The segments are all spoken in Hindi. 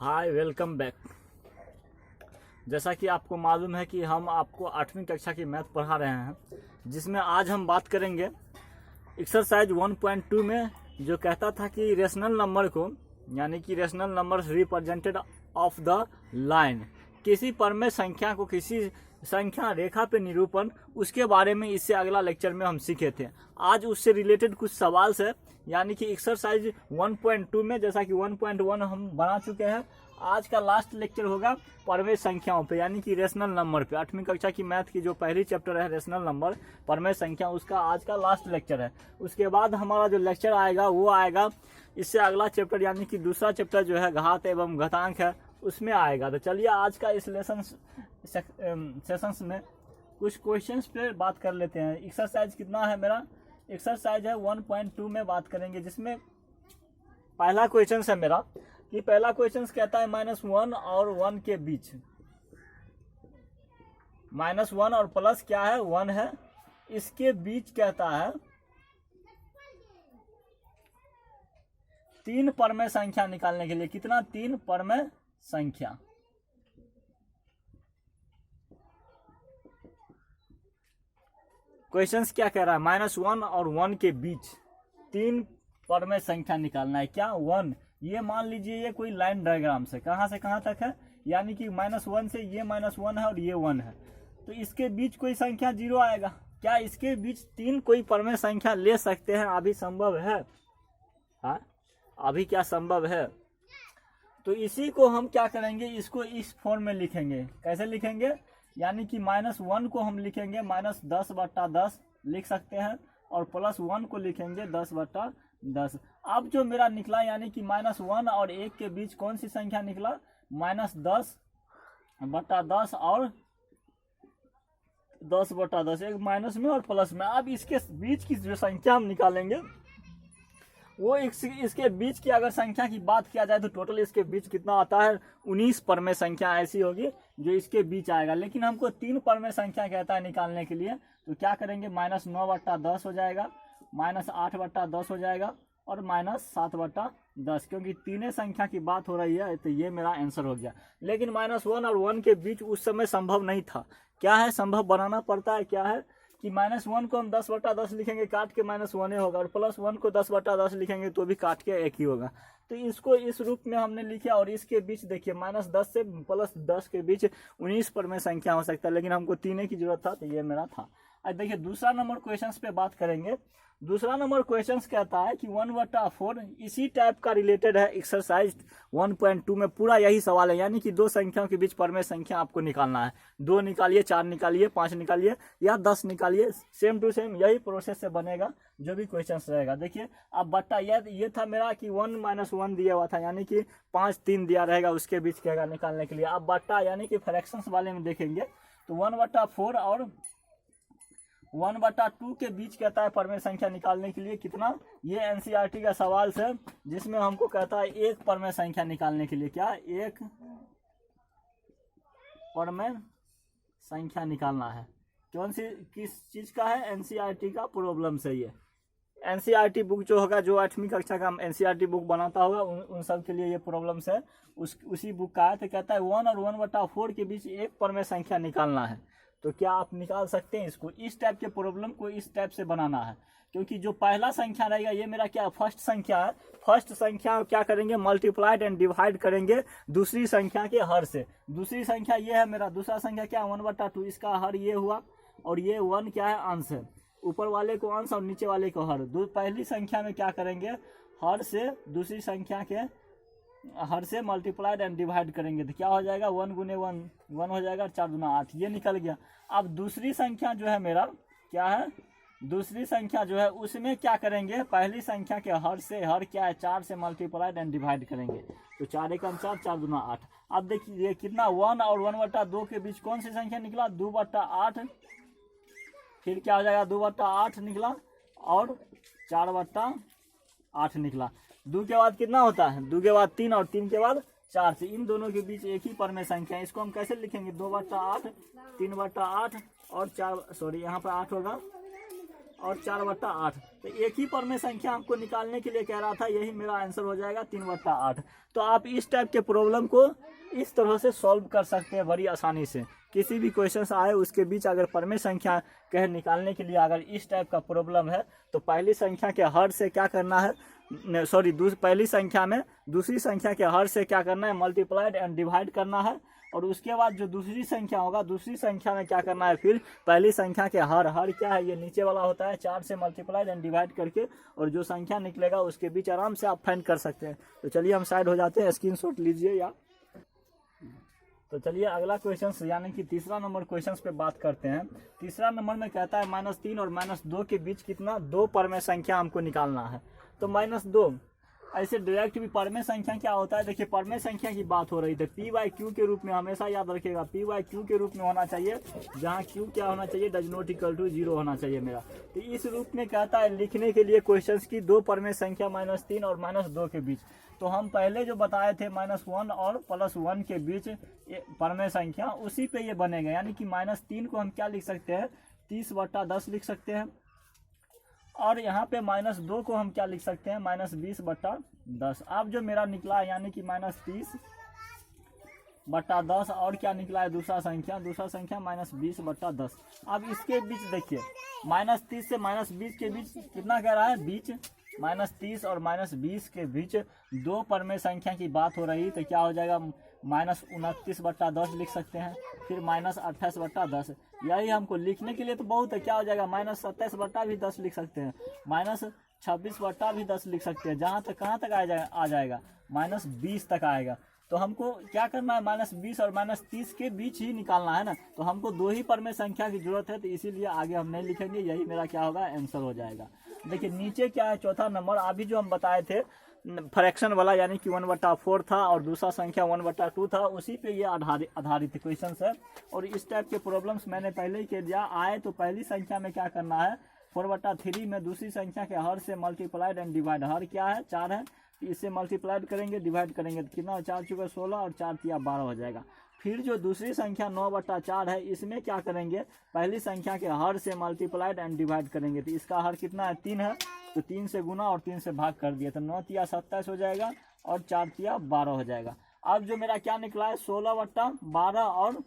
Hi welcome back. जैसा कि आपको मालूम है कि हम आपको 8वीं कक्षा की मैथ पढ़ा रहे हैं, जिसमें आज हम बात करेंगे एक्सरसाइज 1.2 में, जो कहता था कि रेशनल नंबर को यानी कि rational number represented of the line, किसी परमेय संख्या को किसी संख्या रेखा पे निरूपण, उसके बारे में इससे अगला लेक्चर में हम सीखे थे। आज उससे रिलेटेड कुछ सवाल है, यानी कि एक्सरसाइज 1.2 में, जैसा कि 1.1 हम बना चुके हैं, आज का लास्ट लेक्चर होगा परमेय संख्याओं पे, यानी कि रेशनल नंबर पे। 8वीं कक्षा की मैथ की जो पहली चैप्टर है रेशनल नंबर परमेय संख्या, उसका आज का लास्ट लेक्चर है। उसके बाद हमारा जो लेक्चर आएगा वो आएगा इससे अगला चैप्टर, यानी कि दूसरा चैप्टर जो है घात एवं घातांक है, उसमें आएगा। तो चलिए आज का इस सेशंस में कुछ क्वेश्चंस पे बात कर लेते हैं। एक्सरसाइज कितना है मेरा? एक्सरसाइज है 1.2 में बात करेंगे, जिसमें पहला क्वेश्चन है मेरा कि पहला क्वेश्चन कहता है -1 और 1 के बीच, -1 और प्लस क्या है 1 है, इसके बीच कहता है 3 परमेय संख्या निकालने के लिए। कितना? 3 परमेय संख्या। क्वेश्चंस क्या कह रहा है? -1 और 1 के बीच 3 परमेय संख्या निकालना है। क्या? 1। ये मान लीजिए ये कोई लाइन डायग्राम से कहां तक है, यानी कि -1 से ये -1 है और ये 1 है, तो इसके बीच कोई संख्या 0 आएगा। क्या इसके बीच 3 कोई परमेय संख्या ले सकते हैं? अभी संभव है? हाँ, अभी क्या संभव है? तो इसी को हम क्या करेंगे, इसको इस फॉर्म में लिखेंगे। कैसे लिखेंगे? यानी कि -1 को हम लिखेंगे -10/10 लिख सकते हैं, और +1 को लिखेंगे 10/10। अब जो मेरा निकला, यानी कि -1 और 1 के बीच कौन सी संख्या निकला? -10/10 और 10/10, एक माइनस में और प्लस में। अब इसके बीच की जो संख्या हम निकालेंगे वो इसके बीच की अगर संख्या की बात किया जाए तो टोटल इसके बीच कितना आता है? 19 परमेय संख्या ऐसी होगी जो इसके बीच आएगा। लेकिन हमको 3 परमेय संख्या कहता है निकालने के लिए, तो क्या करेंगे? -9/10 हो जाएगा, -8/10 हो जाएगा, और -7/10, क्योंकि तीनों संख्या की बात हो रही है, तो ये मेरा आंसर हो गया। लेकिन -1 और 1 के बीच उस समय संभव नहीं था। क्या है? संभव बनाना पड़ता है। क्या है कि -1 को हम 10/10 लिखेंगे, काट के -1 होगा, और +1 को 10/10 लिखेंगे तो भी काट के 1 ही होगा। तो इसको इस रूप में हमने लिखा, और इसके बीच देखिए -10 से +10 के बीच 19 परमेय संख्या हो सकता है, लेकिन हमको 3 की जरूरत था, तो ये मेरा था। अब देखिए दूसरा नंबर क्वेश्चन पे बात करेंगे। दूसरा नंबर क्वेश्चन कहता है कि 1/4 इसी टाइप का रिलेटेड है। एक्सरसाइज 1.2 में पूरा यही सवाल है, यानी कि 2 संख्याओं के बीच परमेय संख्या आपको निकालना है। 2 निकालिए, 4 निकालिए, 5 निकालिए, या 10 निकालिए, सेम टू सेम यही प्रोसेस से बनेगा जो भी क्वेश्चन रहेगा। देखिए अब बट्टा ये था मेरा कि 1 - 1 दिया हुआ था, यानी कि 5 3 दिया रहेगा, उसके बीच क्या निकालने के लिए। अब बट्टा यानी कि फ्रैक्शंस वाले में देखेंगे तो 1/4 और 1/2 के बीच कहता है परमेय संख्या निकालने के लिए। कितना? ये एनसीईआरटी का सवाल है, जिसमें हमको कहता है 1 परमेय संख्या निकालने के लिए। क्या? 1 परमेय संख्या निकालना है। कौन सी किस चीज का है? एनसीईआरटी का प्रॉब्लम से। ये एनसीईआरटी बुक जो होगा, जो 8वीं कक्षा का एनसीईआरटी बुक बनाता होगा, उन सब के लिए ये प्रॉब्लम्स है। उसी बुक का है। तो कहता है 1 और 1/4 के बीच 1 परमेय संख्या निकालना है। तो क्या आप निकाल सकते हैं इसको? इस टाइप के प्रॉब्लम को इस टाइप से बनाना है, क्योंकि जो पहला संख्या रहेगा ये मेरा क्या फर्स्ट संख्या है। फर्स्ट संख्या क्या करेंगे? मल्टीप्लाइड एंड डिवाइड करेंगे दूसरी संख्या के हर से। दूसरी संख्या ये है मेरा, दूसरा संख्या क्या? 1/2, इसका हर ये हुआ, और ये 1 क्या है? अंश है। ऊपर वाले को अंश और नीचे वाले को हर। पहली संख्या में क्या करेंगे? हर से दूसरी संख्या के हर से मल्टीप्लाइड एंड डिवाइड करेंगे, तो क्या हो जाएगा? 1 × 1 1 हो जाएगा, 4 × 8, ये निकल गया। अब दूसरी संख्या जो है मेरा क्या है? दूसरी संख्या जो है उसमें क्या करेंगे? पहली संख्या के हर से, हर क्या है? 4 से मल्टीप्लाइड एंड डिवाइड करेंगे, तो 4 × 1 = 4, 4 × 8। अब देखिए कितना? 1 और 1/2 के बीच कौन सी संख्या निकला? 2/8। फिर क्या हो जाएगा? 2/8 निकला, और 4/8 निकला। 2 के बाद कितना होता है? 2 के बाद 3, और 3 के बाद 4 से इन दोनों के बीच एक ही परमेय संख्या है। इसको हम कैसे लिखेंगे? 2/8, 3/8 और 4, सॉरी यहाँ पर 8 होगा, और 4/8। तो एक ही परमेय संख्या हमको निकालने के लिए कह रहा था, यही मेरा आंसर हो जाएगा 3/8। तो आप इस टाइप के प्रॉब्लम को इस तरह से सॉल्व कर सकते हैं बड़ी आसानी से। किसी भी क्वेश्चन आए उसके बीच अगर परमेय संख्या कह निकालने के लिए अगर इस टाइप का प्रॉब्लम है तो पहली संख्या के हर से क्या करना है, पहली संख्या में दूसरी संख्या के हर से क्या करना है, मल्टीप्लाइड एंड डिवाइड करना है। और उसके बाद जो दूसरी संख्या होगा, दूसरी संख्या में क्या करना है, फिर पहली संख्या के हर क्या है, ये नीचे वाला होता है, 4 से मल्टीप्लाइड एंड डिवाइड करके, और जो संख्या निकलेगा उसके बीच आराम से आप फाइंड कर सकते हैं। तो चलिए हम साइड हो जाते हैं, स्क्रीनशॉट लीजिए या। तो चलिए अगला क्वेश्चन यानी कि तीसरा नंबर क्वेश्चन पे बात करते हैं। तीसरा नंबर में कहता है -3 और -2 के बीच कितना, 2 परमेय संख्या हमको निकालना है। तो -2 ऐसे डायरेक्ट भी परमेय संख्या क्या होता है, देखिए परमेय संख्या की बात हो रही थी, p/q के रूप में हमेशा याद रखेगा, p/q के रूप में होना चाहिए, जहाँ q क्या होना चाहिए, डज नॉट इक्वल टू 0 होना चाहिए मेरा। तो इस रूप में कहता है लिखने के लिए क्वेश्चंस की 2 परमेय संख्या -3 और -2 के बीच। तो हम पहले जो बताए थे -1 और +1 के बीच परमेय संख्या, उसी पे ये बनेगा। यानी कि -3 को हम क्या लिख सकते हैं, 30/10 लिख सकते हैं, और यहाँ पे -2 को हम क्या लिख सकते हैं, -20/10। अब जो मेरा निकला है यानी कि -30/10, और क्या निकला है दूसरा संख्या -20/10। अब इसके बीच देखिए, -30 से -20 के बीच कितना कह रहा है, बीच -30 और -20 के बीच 2 परमेय संख्या की बात हो रही, तो क्या हो जाएगा, -29/10 लिख सकते हैं, फिर -28/10। यही हमको लिखने के लिए तो बहुत है, क्या हो जाएगा, -27/10 लिख सकते हैं, -26/10 लिख सकते हैं, जहाँ तक कहाँ तक आ जाएगा, -20 तक आएगा। तो हमको क्या करना है, -20 और -30 के बीच ही निकालना है ना। तो हमको 2 ही परमेय संख्या की जरूरत है, तो इसीलिए आगे हम नहीं लिखेंगे, यही मेरा क्या होगा, आंसर हो जाएगा। देखिए नीचे क्या है, चौथा नंबर, अभी जो हम बताए थे फ्रैक्शन वाला, यानी कि 1/4 था और दूसरा संख्या 1/2 था, उसी पे ये आधारित क्वेश्चन है। और इस टाइप के प्रॉब्लम्स मैंने पहले ही कह दिया, आए तो पहली संख्या में क्या करना है, 4/3 में दूसरी संख्या के हर से मल्टीप्लाइड एंड डिवाइड, हर क्या है, 4 है, इससे मल्टीप्लाइड करेंगे, डिवाइड करेंगे, तो कितना, 4 × 16 और 4 × 12 हो जाएगा। फिर जो दूसरी संख्या 9/4 है, इसमें क्या करेंगे, पहली संख्या के हर से मल्टीप्लाइड एंड डिवाइड करेंगे, तो इसका हर कितना है, 3 है, तो 3 से गुना और 3 से भाग कर दिया, तो 9 × 27 हो जाएगा और 4 × 12 हो जाएगा। अब जो मेरा क्या निकला है, 16/12 और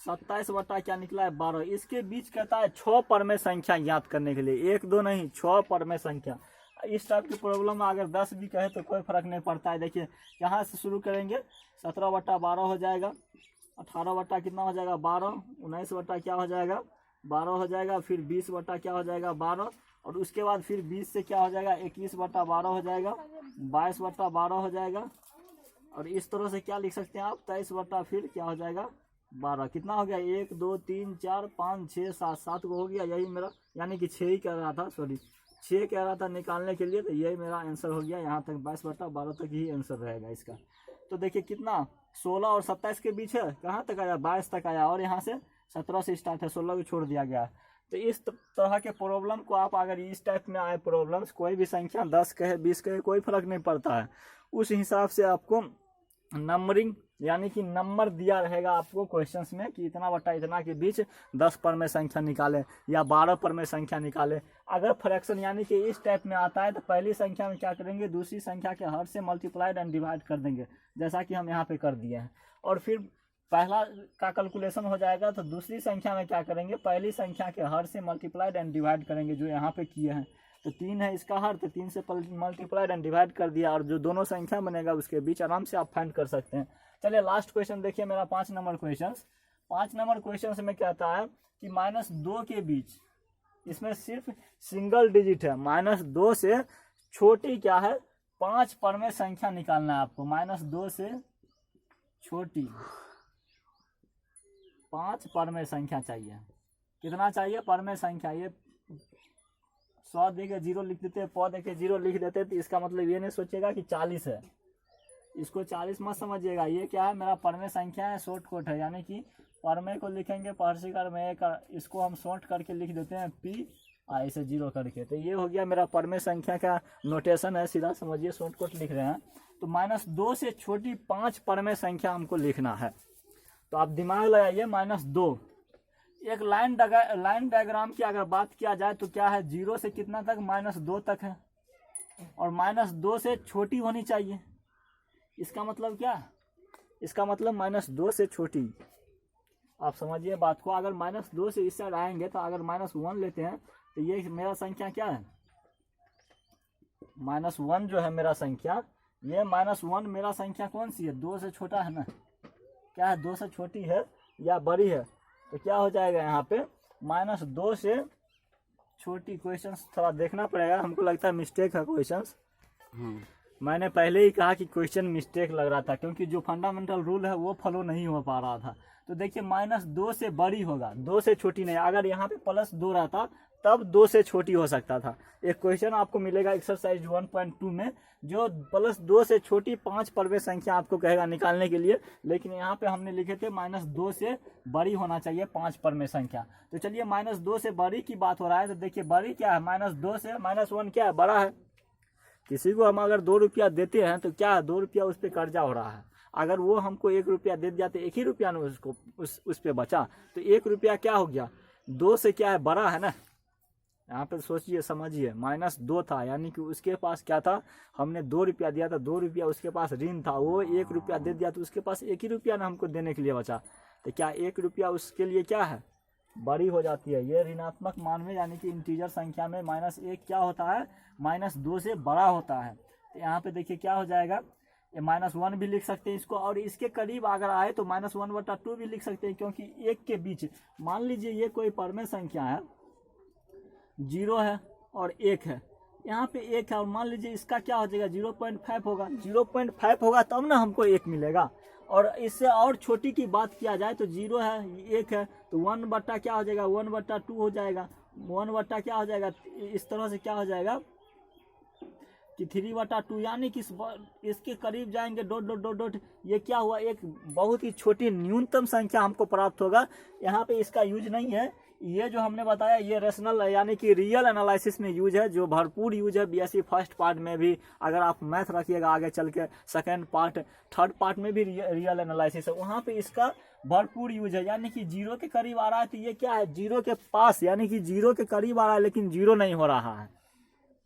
27 क्या निकला है, 12। इसके बीच कहता है 6 परमेय संख्या याद करने के लिए, 1 2 नहीं, 6 परमेय संख्या। इस टाइप की प्रॉब्लम में अगर 10 भी कहे तो कोई फर्क नहीं पड़ता है। देखिए यहाँ से शुरू करेंगे, 17/12 हो जाएगा, 18 कितना हो जाएगा, 12, 19 क्या हो जाएगा, 12 हो जाएगा, फिर 20 क्या हो जाएगा, 12, और उसके बाद फिर 20 से क्या हो जाएगा, 21/12 हो जाएगा, 22/12 हो जाएगा, और इस तरह से क्या लिख सकते हैं आप, 23 फिर क्या हो जाएगा, 12। कितना हो गया, 1 2 3 4 5 6 7 को हो गया, यही मेरा, यानी कि 6 ही कह रहा था, 6 कह रहा था निकालने के लिए, तो यही मेरा आंसर हो गया। यहाँ तक 22/12 तक ही आंसर रहेगा इसका। तो देखिए कितना, 16 और 27 के बीच है, कहाँ तक आया, 22 तक आया, और यहाँ से 17 से स्टार्ट है, 16 को छोड़ दिया गया। तो इस तरह के प्रॉब्लम को आप अगर इस टाइप में आए प्रॉब्लम्स, कोई भी संख्या 10 कहे 20 कहे कोई फर्क नहीं पड़ता है, उस हिसाब से आपको नंबरिंग यानी कि नंबर दिया रहेगा आपको क्वेश्चंस में कि इतना बटा इतना के बीच 10 परमेय संख्या निकाले या 12 परमेय संख्या निकाले। अगर फ्रैक्शन यानी कि इस टाइप में आता है तो पहली संख्या में क्या करेंगे, दूसरी संख्या के हर से मल्टीप्लाइड एंड डिवाइड कर देंगे, जैसा कि हम यहाँ पे कर दिए हैं। और फिर पहला का कैलकुलेशन हो जाएगा तो दूसरी संख्या में क्या करेंगे, पहली संख्या के हर से मल्टीप्लाइड एंड डिवाइड करेंगे, जो यहाँ पे किए हैं। तो 3 है इसका हर, तो 3 से मल्टीप्लाइड एंड डिवाइड कर दिया, और जो दोनों संख्या बनेगा उसके बीच आराम से आप फाइंड कर सकते हैं। चलिए लास्ट क्वेश्चन देखिए मेरा 5 नंबर क्वेश्चन। 5 नंबर क्वेश्चन में कहता है कि -2 के बीच, इसमें सिर्फ सिंगल डिजिट है, -2 से छोटी क्या है, 5 परमेय संख्या निकालना है आपको। -2 से छोटी 5 परमेय संख्या चाहिए। कितना चाहिए परमेय संख्या, ये 100 देके 0 लिख देते, प देके 0 लिख देते, तो इसका मतलब ये नहीं सोचेगा कि 40 है, इसको 40 मत समझिएगा। ये क्या है, मेरा परमेय संख्या है, शॉर्ट कट है, यानी कि परमेय को लिखेंगे पर्शिकार में एक, इसको हम शॉर्ट करके लिख देते हैं P, ऐसे 0 करके। तो ये हो गया मेरा परमेय संख्या का नोटेशन है, सीधा समझिए, शॉर्ट कट लिख रहे हैं। तो -2 से छोटी 5 परमेय संख्या हमको लिखना है। तो आप दिमाग लगाइए, -2 एक लाइन डायग्राम की अगर बात किया जाए तो क्या है, 0 से कितना तक, -2 तक है, और -2 से छोटी होनी चाहिए। इसका मतलब क्या, इसका मतलब -2 से छोटी। आप समझिए बात को, अगर -2 से इस साइड आएंगे तो अगर -1 लेते हैं तो ये मेरा संख्या क्या है, -1 जो है मेरा संख्या, ये -1 मेरा संख्या कौन सी है, 2 से छोटा है ना, क्या है, 2 से छोटी है या बड़ी है, तो क्या हो जाएगा यहाँ पे -2 से छोटी। क्वेश्चंस थोड़ा देखना पड़ेगा, हमको लगता है मिस्टेक है क्वेश्चंस। मैंने पहले ही कहा कि क्वेश्चन मिस्टेक लग रहा था, क्योंकि जो फंडामेंटल रूल है वो फॉलो नहीं हो पा रहा था। तो देखिए -2 से बड़ी होगा, 2 से छोटी नहीं। अगर यहाँ पे +2 रहता तब 2 से छोटी हो सकता था। एक क्वेश्चन आपको मिलेगा एक्सरसाइज 1.2 में, जो +2 से छोटी 5 परवें संख्या आपको कहेगा निकालने के लिए, लेकिन यहाँ पे हमने लिखे थे -2 से बड़ी होना चाहिए 5 परवें संख्या। तो चलिए -2 से बड़ी की बात हो रहा है, तो देखिए बड़ी क्या है, -2 से -1 क्या है, बड़ा है। किसी को हम अगर 2 रुपया देते हैं तो क्या है, 2 रुपया उस पर कर्जा हो रहा है। अगर वो हमको 1 रुपया दे दिया तो 1 ही रुपया ना उसको उस पे बचा, तो 1 रुपया क्या हो गया, 2 से क्या है, बड़ा है ना। यहाँ पे सोचिए समझिए, -2 था, यानी कि उसके पास क्या था, हमने 2 रुपया दिया था, 2 रुपया उसके पास ऋण था, वो 1 रुपया दे दिया तो उसके पास 1 ही रुपया ना हमको देने के लिए बचा, तो क्या 1 रुपया उसके लिए क्या है, बड़ी हो जाती है। ये ऋणात्मक मान में, यानी कि इंटीजर संख्या में -1 क्या होता है, -2 से बड़ा होता है। तो यहाँ पे देखिए क्या हो जाएगा, ये -1 भी लिख सकते हैं इसको, और इसके करीब अगर आए तो -1/2 भी लिख सकते हैं, क्योंकि 1 के बीच, मान लीजिए ये कोई परमेय संख्या है, 0 है और 1 है, यहाँ पे 1 है, और मान लीजिए इसका क्या हो जाएगा, 0.5 होगा, 0.5 होगा तब ना हमको 1 मिलेगा। और इससे और छोटी की बात किया जाए तो 0 है, 1 है, तो 1 बट्टा क्या हो जाएगा, 1/2 हो जाएगा, 1 बट्टा क्या हो जाएगा, इस तरह से क्या हो जाएगा कि 3/2, यानी कि इसके करीब जाएंगे डॉट, ये क्या हुआ, एक बहुत ही छोटी न्यूनतम संख्या हमको प्राप्त होगा। यहाँ पे इसका यूज नहीं है, ये जो हमने बताया ये रेशनल यानी कि रियल एनालिसिस में यूज है, जो भरपूर यूज है बीएससी फर्स्ट पार्ट में भी। अगर आप मैथ रखिएगा आगे चल के सेकेंड पार्ट, थर्ड पार्ट में भी रियल एनालिसिस है, वहाँ पे इसका भरपूर यूज है। यानी कि 0 के करीब आ रहा है तो ये क्या है, 0 के पास, यानी कि 0 के करीब आ रहा है लेकिन 0 नहीं हो रहा है,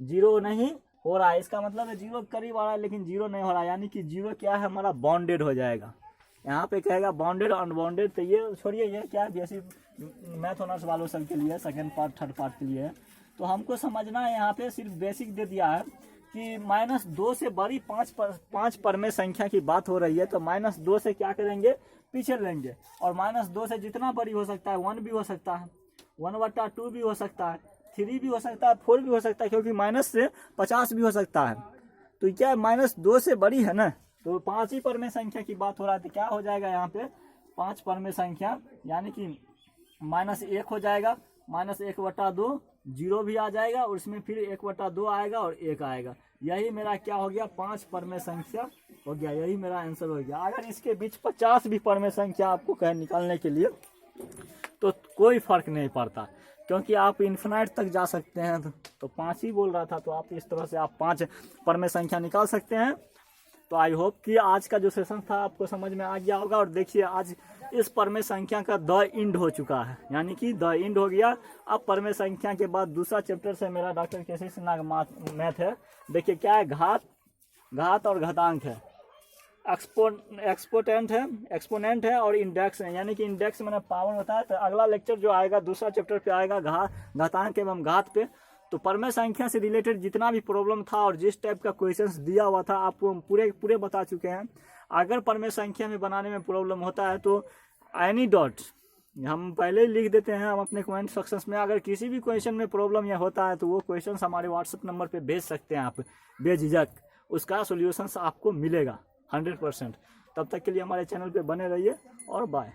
0 नहीं हो रहा है, इसका मतलब है 0 के करीब आ रहा है लेकिन 0 नहीं हो रहा है, यानी कि 0 क्या है, हमारा बाउंडेड हो जाएगा। यहाँ पे कहेगा बाउंडेड अनबाउंडेड, तो ये छोड़िए, ये क्या है बीएससी मैथ ऑनर्स वालों सब के लिए, सेकंड पार्ट थर्ड पार्ट के लिए है। तो हमको समझना है, यहाँ पे सिर्फ बेसिक दे दिया है कि -2 से बड़ी 5 परमेय संख्या की बात हो रही है, तो -2 से क्या करेंगे, पीछे लेंगे, और -2 से जितना बड़ी हो सकता है, 1 भी हो सकता है, 1/2 भी हो सकता है, 3 भी हो सकता है, 4 भी हो सकता है, क्योंकि माइनस से 50 भी हो सकता है। तो क्या -2 से बड़ी है ना, तो 5 ही परमेय संख्या की बात हो रहा है, तो क्या हो जाएगा यहाँ पे 5 परमेय संख्या, यानी कि -1 हो जाएगा, -1/2, 0 भी आ जाएगा, और उसमें फिर 1/2 आएगा और 1 आएगा। यही मेरा क्या हो गया, 5 परमेय संख्या हो गया, यही मेरा आंसर हो गया। अगर इसके बीच 50 भी परमेय संख्या आपको कहे निकालने के लिए तो कोई फर्क नहीं पड़ता, क्योंकि आप इन्फिनाइट तक जा सकते हैं। तो 5 ही बोल रहा था, तो आप इस तरह से आप 5 परमेय संख्या निकाल सकते हैं। तो आई होप कि आज का जो सेशन था आपको समझ में आ गया होगा। और देखिए आज इस परमेय संख्या का द एंड हो चुका है, यानी कि द एंड हो गया। अब परमेय संख्या के बाद दूसरा चैप्टर से मेरा डॉक्टर केसी सिन्हा का मैथ है। देखिए क्या है, घात और घातांक है, एक्सपोनेंट है और इंडेक्स है, यानी कि इंडेक्स मैंने पावर होता है। तो अगला लेक्चर जो आएगा दूसरा चैप्टर पे आएगा घातांक एवं घात पे। तो परमेय संख्या से रिलेटेड जितना भी प्रॉब्लम था और जिस टाइप का क्वेश्चंस दिया हुआ था आपको पूरे बता चुके हैं। अगर परमेय संख्या में बनाने में प्रॉब्लम होता है तो एनी डॉट हम पहले ही लिख देते हैं हम अपने कमेंट सेक्शंस में। अगर किसी भी क्वेश्चन में प्रॉब्लम या होता है तो वो क्वेश्चन हमारे व्हाट्सएप नंबर पे भेज सकते हैं आप बेझिझक, उसका सोल्यूशन आपको मिलेगा 100%। तब तक के लिए हमारे चैनल पे बने रहिए और बाय।